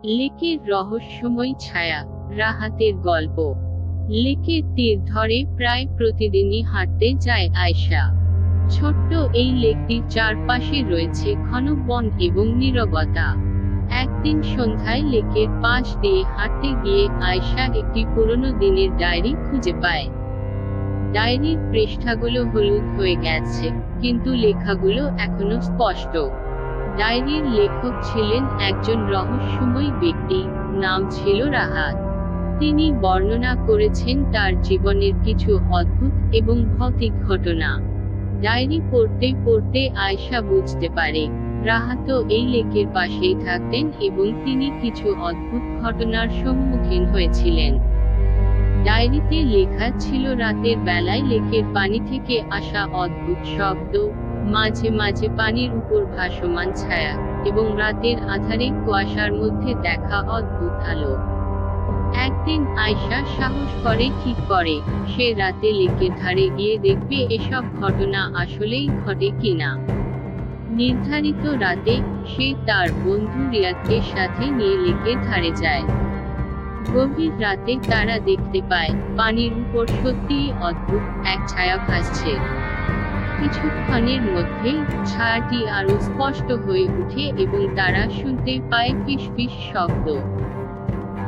লেকের রহস্যময় ছায়া, রাহাতের গল্প। লেকের তীর ধরে প্রায় প্রতিদিনই হাঁটতে যায় আয়শা। ছোট্ট এই লেকটির চারপাশে রয়েছে ঘন বন এবং নীরবতা। একদিন সন্ধ্যায় লেকের পাশ দিয়ে হাঁটতে গিয়ে আয়শা একটি পুরনো দিনের ডায়েরি খুঁজে পায়। ডায়েরির পৃষ্ঠাগুলো হলুদ হয়ে গেছে, কিন্তু লেখাগুলো এখনো স্পষ্ট। ডায়েরির লেখক ছিলেন একজন রহস্যময় ব্যক্তি, নাম ছিল রাহাত। তিনি বর্ণনা করেছেন তার জীবনের কিছু অদ্ভুত এবং ভৌতিক ঘটনা। ডায়েরি পড়তে পড়তে আয়শা বুঝতে পারে, রাহাতও এই লেকের পাশেই থাকতেন এবং তিনি কিছু অদ্ভুত ঘটনার সম্মুখীন হয়েছিলেন। ডায়েরিতে লেখা ছিল রাতের বেলায় লেকের পানি থেকে আসা অদ্ভুত শব্দ, মাঝে মাঝে পানির উপর ভাসমান ছায়া, এবং রাতের আঁধারে কুয়াশার মধ্যে দেখা অদ্ভুত আলো। একদিন আয়শা সাহস করে ঠিক করে, সে রাতে লেকের ধারে গিয়ে দেখবে এসব ঘটনা আসলেই ঘটে কিনা। নির্ধারিত রাতে সে তার বন্ধু রিয়াদকে সাথে নিয়ে লেকের ধারে যায়। গভীর রাতে তারা দেখতে পায় পানির উপর সত্যিই অদ্ভুত এক ছায়া ভাসছে। কিছুক্ষণের মধ্যেই ছায়াটি আরো স্পষ্ট হয়ে ওঠে এবং তারা শুনতে পায় ফিসফিস শব্দ।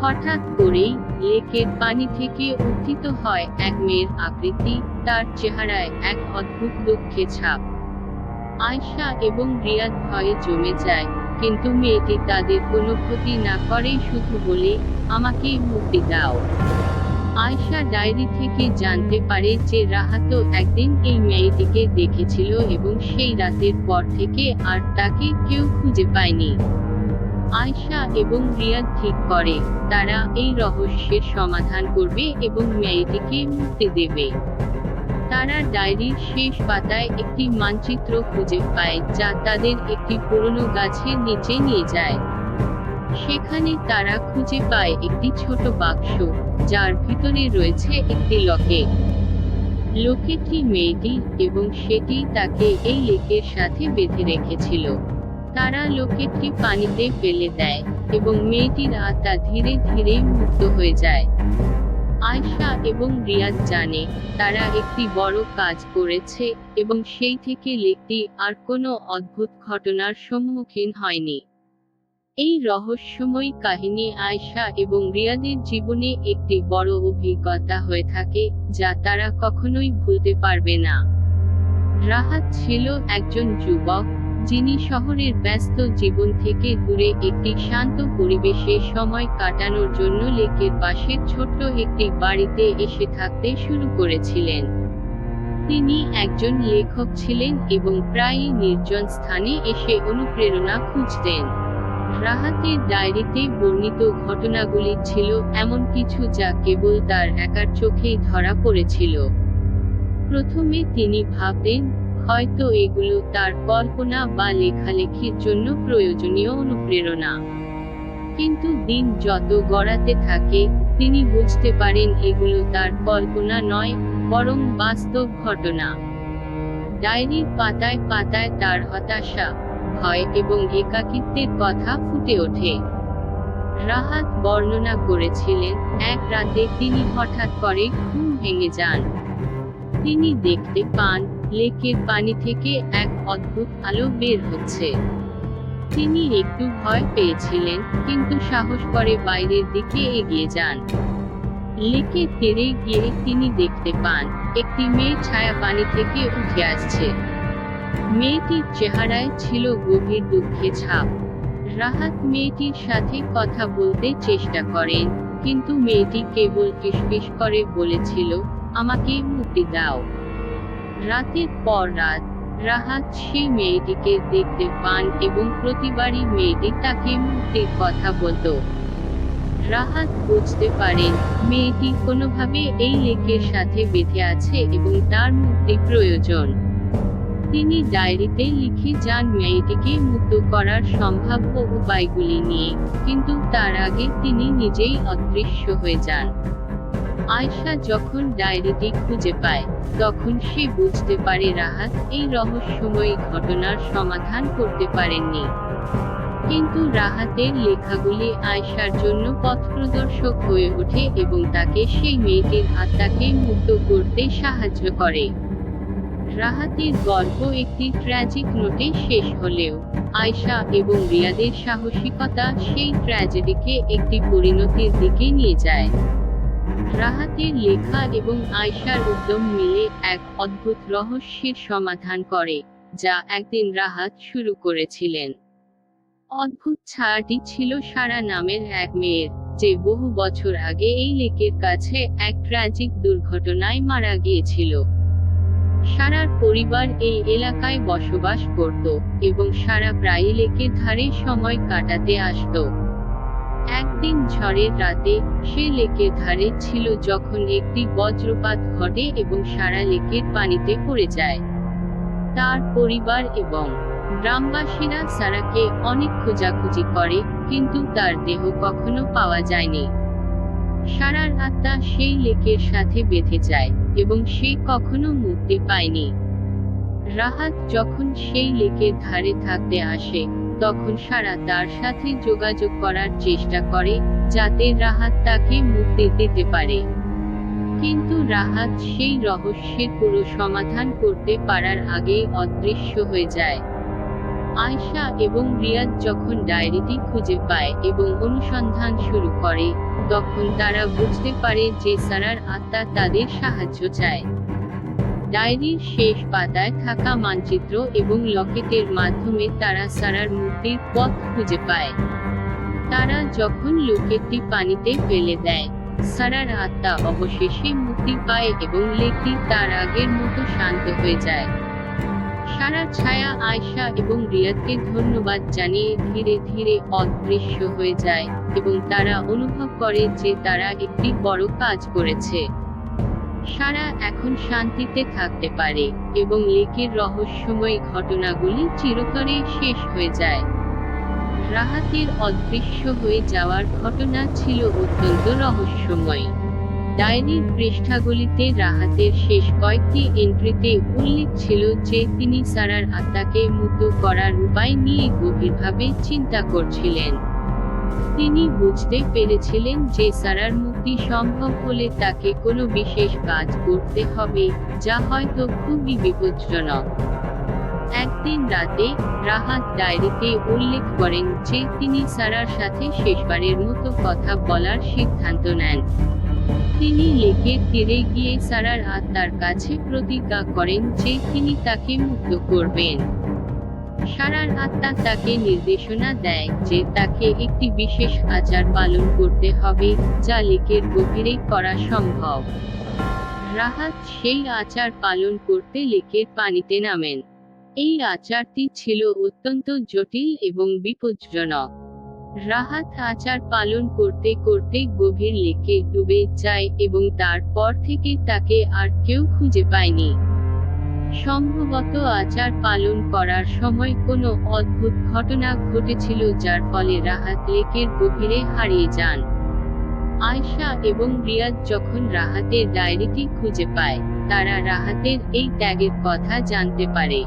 হঠাৎ করেই লেকের পানি থেকে উত্থিত হয় এক মেয়ের আকৃতি, তার চেহারায় এক অদ্ভুত দুঃখে ছাপ। আয়শা এবং রিয়াদ ভয়ে জমে যায়, কিন্তু মেয়েটি তাদের কোনো ক্ষতি না করে শুধু বলে, আমাকে মুক্তি দাও। আয়শা ডায়েরি থেকে জানতে পারে যে রাহাতও একদিন এই মেয়েটিকে দেখেছিল এবং সেই রাতের পর থেকে আর তাকে কেউ খুঁজে পায়নি। আয়শা এবং রিয়াদ ঠিক করে, তারা এই রহস্যের সমাধান করবে এবং মেয়েটিকে মুক্তি দেবে। তারা ডায়েরির শেষ পাতায় একটি মানচিত্র খুঁজে পায় যা তাদের একটি পুরনো গাছের নিচে নিয়ে যায়। সেখানে তারা খুঁজে পায় একটি ছোট বাক্স, যার ভিতরে রয়েছে একটি লকেট। লকেটটি মেয়েটির এবং সেটি তাকে এই লেকের সাথে বেঁধে রেখেছিল। তারা লকেটটি পানিতে ফেলে দেয় এবং মেয়েটির আত্মা ধীরে ধীরে মুক্ত হয়ে যায়। আয়শা এবং রিয়াদ জানে তারা একটি বড় কাজ করেছে এবং সেই থেকে লেকটি আর কোনো অদ্ভুত ঘটনার সম্মুখীন হয়নি। এই রহস্যময় কাহিনী আয়শা এবং রিয়াদের জীবনে একটি বড় অভিজ্ঞতা হয়ে থাকে, যা তারা কখনোই ভুলতে পারবে না। রাহাত ছিল একজন যুবক, যিনি শহরের ব্যস্ত জীবন থেকে দূরে একটি শান্ত পরিবেশে সময় কাটানোর জন্য লেকের পাশে ছোট্ট একটি বাড়িতে এসে থাকতে শুরু করেছিলেন। তিনি একজন লেখক ছিলেন এবং প্রায়ই নির্জন স্থানে এসে অনুপ্রেরণা খুঁজতেন। রাহাতের ডায়েরিতে বর্ণিত ঘটনাগুলি ছিল এমন কিছু যা কেবল তার একার চোখেই ধরা পড়েছিল। প্রথমে তিনি ভাবতেন, হয়তো এগুলো তার কল্পনা বা লেখালেখির জন্য প্রয়োজনীয় অনুপ্রেরণা। কিন্তু দিন যত গড়াতে থাকে, তিনি বুঝতে পারেন এগুলো তার কল্পনা নয়, বরং বাস্তব ঘটনা। ডায়েরির পাতায় পাতায় তার হতাশা, ভয় এবং একাকিত্বের কথা ফুটে ওঠে। রাহাত বর্ণনা করেছিলেন, এক রাতে তিনি হঠাৎ করে ঘুম ভেঙে যান। তিনি দেখতে পান লেকের পানি থেকে এক অদ্ভুত আলো বের হচ্ছে। তিনি একটু ভয় পেয়েছিলেন, কিন্তু সাহস করে বাইরের দিকে এগিয়ে যান। লেকের তীরে গিয়ে তিনি দেখতে পান একটি মেয়ে ছায়া পানি থেকে উঠে আসছে। মেয়েটির চেহারায় ছিল গভীর দুঃখে ছাপ। রাহাত মেয়েটির সাথে কথা বলতে চেষ্টা করেন, কিন্তু মেয়েটি কেবল ফিসফিস করে বলেছিল, আমাকে মুক্তি দাও। রাতের পর রাত রাহাত সেই মেয়েটিকে দেখতে পান এবং প্রতিবারই মেয়েটি তাকে মুক্তির কথা বলতো। রাহাত বুঝতে পারেন মেয়েটি কোনোভাবে এই লেকের সাথে বেঁধে আছে এবং তার মুক্তি প্রয়োজন। তিনি ডায়েরিতে লিখে যান মেয়েটিকে মুক্ত করার সম্ভাব্য উপায়গুলি নিয়ে, কিন্তু তার আগে তিনি নিজেই অদৃশ্য হয়ে যান। আয়শা যখন ডায়েরিটি খুঁজে পায়, তখন সে বুঝতে পারে রাহাত এই রহস্যময়ী ঘটনার সমাধান করতে পারেননি। কিন্তু রাহাতের লেখাগুলি আয়েশার জন্য পথপ্রদর্শক হয়ে ওঠে এবং তাকে সেই মেয়েটির আত্মাকে মুক্ত করতে সাহায্য করে। রাহাতের গল্প একটি ট্র্যাজিক নোটে শেষ হলেও আয়েশা এবং রিয়াদের সাহসিকতা সেই ট্র্যাজেডিকে একটি পরিণতির দিকে নিয়ে যায়। রাহাতের লেখা এবং আয়েশার উদ্যম মিলে এক অদ্ভুত রহস্যের সমাধান করে, যা একদিন রাহাত শুরু করেছিলেন। অদ্ভুত ছায়াটি ছিল সারা নামের এক মেয়ের, যে বহু বছর আগে এই লেকের কাছে এক ট্র্যাজিক দুর্ঘটনায় মারা গিয়েছিল। সারার পরিবার এই এলাকায় বসবাস করত, এবং সারা প্রায়ই লেকের ধারে সময় কাটাতে আসত। একদিন ঝড়ের রাতে সে লেকের ধারে ছিল যখন একটি বজ্রপাত ঘটে এবং সারা লেকের পানিতে পড়ে যায়। তার পরিবার এবং গ্রামবাসীরা সারাকে অনেক খোঁজাখুঁজি করে, কিন্তু তার দেহ কখনো পাওয়া যায়নি। সারার আত্মা সেই লেকের সাথে বেঁধে যায়, এবং সে কখনো মুক্তি পায়নি। রাহাত যখন সেই লেকের ধারে থাকতে আসে, তখন সারা তার সাথে যোগাযোগ করার চেষ্টা করে, যাতে রাহাত তাকে মুক্তি দিতে পারে। কিন্তু রাহাত সেই রহস্যের পুরো সমাধান করতে পারার আগেই অদৃশ্য হয়ে যায়। আয়েশা এবং রিয়াদ যখন ডায়েরিটি খুঁজে পায় এবং অনুসন্ধান শুরু করে, তখন তারা বুঝতে পারে যে সারার আত্মা তাদের সাহায্য চায়। ডায়েরির শেষ পাতায় থাকা মানচিত্র এবং লকেটের মাধ্যমে তারা সারার মুক্তির পথ খুঁজে পায়। তারা যখন লকেটটি পানিতে ফেলে দেয়, সারার আত্মা অবশেষে মুক্তি পায় এবং লেকটি তার আগের মতো শান্ত হয়ে যায়। সারার ছায়া আয়েশা এবং রিয়াদকে ধন্যবাদ জানিয়ে ধীরে ধীরে অদৃশ্য হয়ে যায়, এবং তারা অনুভব করে যে তারা একটি বড় কাজ করেছে। সারা এখন শান্তিতে থাকতে পারে, এবং লেকের রহস্যময় ঘটনাগুলি চিরতরে শেষ হয়ে যায়। রাহাতের অদৃশ্য হয়ে যাওয়ার ঘটনা ছিল অত্যন্ত রহস্যময়। ডায়েরির পৃষ্ঠাগুলিতে রাহাতের শেষ কয়েকটি এন্ট্রিতে উল্লেখ ছিল যে তিনি সারার আত্মাকে মুক্ত করার উপায় নিয়ে গভীরভাবে চিন্তা করছিলেন। তিনি বুঝতে পেরেছিলেন যে সারার মুক্তি সম্ভব হলে তাকে কোনো বিশেষ কাজ করতে হবে, যা হয়তো খুবই বিপজ্জনক। একদিন রাতে রাহাত ডায়েরিতে উল্লেখ করেন যে তিনি সারার সাথে শেষবারের মতো কথা বলার সিদ্ধান্ত নেন। তিনি লেকের তীরে গিয়ে সারার আত্মার কাছে প্রতিজ্ঞা করেন যে তিনি তাকে মুক্ত করবেন। সারার আত্মা তাকে নির্দেশনা দেয় যে তাকে একটি বিশেষ আচার পালন করতে হবে, যা লেকের গভীরে করা সম্ভব। রাহাত সেই আচার পালন করতে লেকের পানিতে নামেন। এই আচারটি ছিল অত্যন্ত জটিল এবং বিপজ্জনক। রাহাত আচার পালন করতে করতে গভীর লেকে ডুবে যায় এবং তারপর থেকে তাকে আর কেউ খুঁজে পায়নি। সম্ভবত আচার পালন করার সময় কোনো অদ্ভুত ঘটনা ঘটেছিল যার ফলে রাহাত লেকের গভীরে হারিয়ে যান। আয়েশা এবং রিয়াদ যখন রাহাতের ডায়েরিটি খুঁজে পায়, তারা রাহাতের এই ত্যাগের কথা জানতে পারে।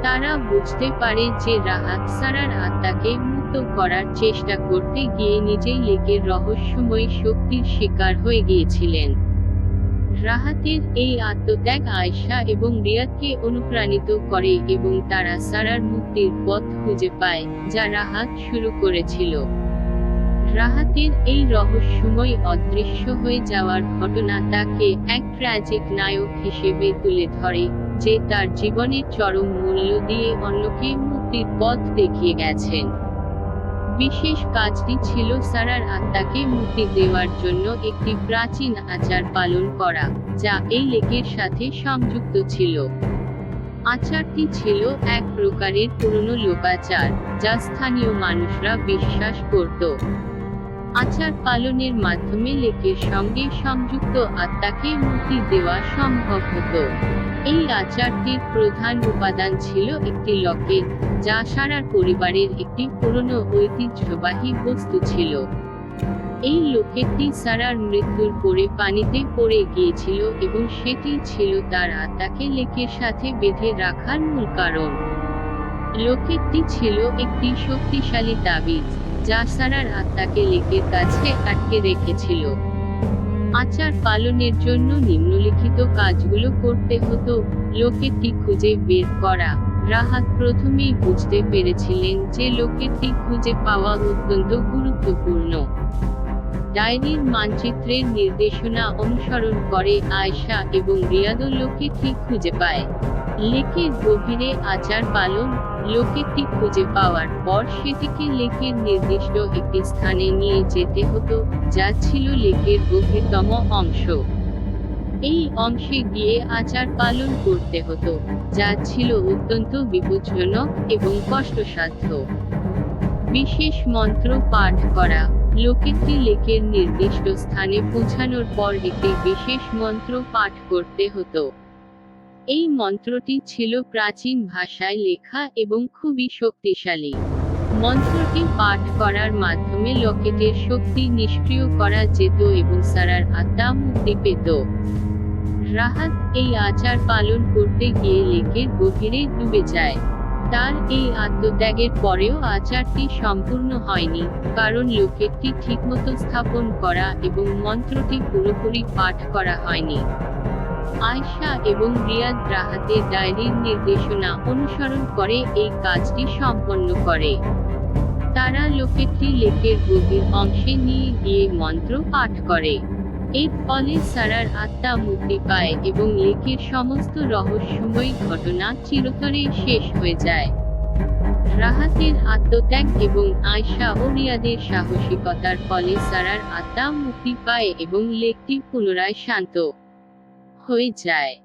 তারা বুঝতে পারে যে রাহাত সারার আত্মাকে মুক্ত করার চেষ্টা করতে গিয়ে নিজেই লেকের রহস্যময় শক্তির শিকার হয়ে গিয়েছিলেন। রাহাতের এই আত্মত্যাগ আয়েশা এবং রিয়াদকে অনুপ্রাণিত করে এবং তারা সারার মুক্তির পথ খুঁজে পায়, যা রাহাত শুরু করেছিল। রাহাতের এই রহস্যময় অদৃশ্য হয়ে যাওয়ার ঘটনা তাকে এক ট্র্যাজিক নায়ক হিসেবে তুলে ধরে, যে তার জীবনের চরম মূল্য দিয়ে অন্যকে মুক্তির পথ দেখিয়ে গেছেন। বিশেষ কাজটি ছিল সারার আত্মাকে মুক্তি দেওয়ার জন্য একটি প্রাচীন আচার পালন করা, যা এই লেকের সাথে সংযুক্ত ছিল। আচারটি ছিল এক প্রকারের পুরনো লোকাচার, যা স্থানীয় মানুষরা বিশ্বাস করত। আচার পালনের মাধ্যমে লেকের সঙ্গে সংযুক্ত আত্মাকে মুক্তি দেওয়া সম্ভব হতো। এই আচারটির প্রধান উপাদান ছিল একটি লকেট, যা সারার পরিবারের একটি পুরনো ঐতিহ্যবাহী বস্তু ছিল। এই লকেটটি সারার মৃত্যুর পরে পানিতে পড়ে গিয়েছিল এবং সেটি ছিল তার আত্মাকে লেকের সাথে বেঁধে রাখার মূল কারণ। লোকেটটি ছিল একটি শক্তিশালী তাবিজ, যা সারার আত্মাকে লেকের কাছে আটকে রেখেছিল। আচার পালনের জন্য নিম্নলিখিত কাজগুলো করতে হতো। লোকেটটি খুঁজে বের করা। রাহাত প্রথমেই বুঝতে পেরেছিলেন যে লোকেটটি খুঁজে পাওয়া অত্যন্ত গুরুত্বপূর্ণ। ডায়েরির মানচিত্রের নির্দেশনা অনুসরণ করে আয়েশা এবং রিয়াদও লোকেটটি খুঁজে পায়। লেকের গভীরে আচার পালন। লোকেটটি খুঁজে পাওয়ার পর সেটিকে লেকের নির্দিষ্ট একটি স্থানে নিয়ে যেতে হতো, যা ছিল লেকের গভীরতম অংশ। এই অংশে গিয়ে আচার পালন করতে হতো, যা ছিল অত্যন্ত বিপজ্জনক এবং কষ্টসাধ্য। বিশেষ মন্ত্র পাঠ করা। লোকেটটি লেকের নির্দিষ্ট স্থানে পৌঁছানোর পর একটি বিশেষ মন্ত্র পাঠ করতে হতো। এই মন্ত্রটি ছিল প্রাচীন ভাষায় লেখা এবং খুবই শক্তিশালী। মন্ত্রটি পাঠ করার মাধ্যমে লকেটের শক্তি নিষ্ক্রিয় করা যেত এবং সারার আত্মা মুক্তি পেত। রাহাত এই আচার পালন করতে গিয়ে লেকের গভীরে ডুবে যায়। তার এই আত্মত্যাগের পরেও আচারটি সম্পূর্ণ হয়নি, কারণ লোকেটটি ঠিকমতো স্থাপন করা এবং মন্ত্রটি পুরোপুরি পাঠ করা হয়নি। আয়েশা এবং রিয়াদ রাহাতের ডায়েরির নির্দেশনা অনুসরণ করে এই কাজটি সম্পন্ন করে। তারা লোকেটটি লেকের গভীর অংশে নিয়ে গিয়ে মন্ত্র পাঠ করে। এর ফলে সারার আত্মা মুক্তি পায় এবং লেকের সমস্ত রহস্যময় ঘটনা চিরতরে শেষ হয়ে যায়। রাহাতের আত্মত্যাগ এবং আয়েশা ও রিয়াদের সাহসিকতার ফলে সারার আত্মা মুক্তি পায় এবং লেকটি পুনরায় শান্ত হয়ে যায়।